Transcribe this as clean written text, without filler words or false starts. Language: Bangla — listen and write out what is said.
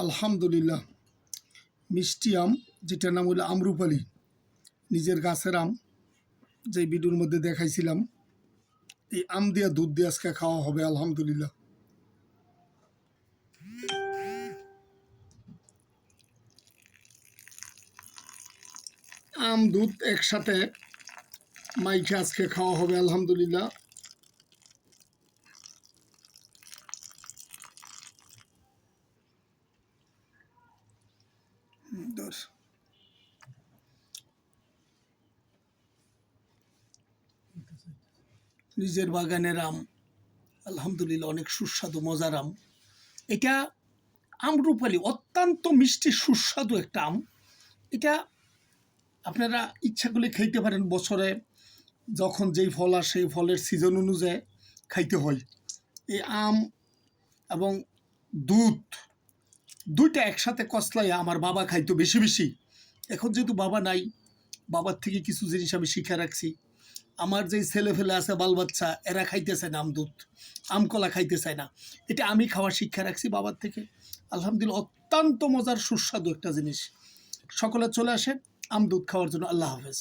আলহামদুলিল্লাহ। মিষ্টি আম, যেটার নাম হলো আমরুপালি, নিজের গাছের আম, যে ভিডিওর মধ্যে দেখাইছিলাম। এই আম দিয়া দুধ দিয়ে আজকে খাওয়া হবে আলহামদুলিল্লাহ। আম দুধ একসাথে মাইকে আজকে খাওয়া হবে আলহামদুলিল্লাহ। নিজের বাগানের আম আলহামদুলিল্লাহ, অনেক সুস্বাদু মজার আম। এটা আমরুপালি, অত্যন্ত মিষ্টি সুস্বাদু একটা আম। এটা আপনারা ইচ্ছা করলে খাইতে পারেন। বছরে যখন যেই ফল আসে সেই ফলের সিজন অনুযায়ী খাইতে হয়। এই আম এবং দুধ দুইটা একসাথে কসলাইয়া আমার বাবা খাইতো বেশি বেশি। এখন যেহেতু বাবা নাই, বাবার থেকে কিছু জিনিস আমি শিখে রাখছি। আমার যেই ছেলে ফেলে আছে, বাল বাচ্চা, এরা খাইতেছে না আম দুধ, আম কলা খাইতে চায় না। এটা আমি খাওয়ার শিক্ষা রাখছি বাবার থেকে আলহামদুলিল্লাহ। অত্যন্ত মজার সুস্বাদু একটা জিনিস। সকলে চলে আসেন আম দুধ খাওয়ার জন্য। আল্লাহ হাফেজ।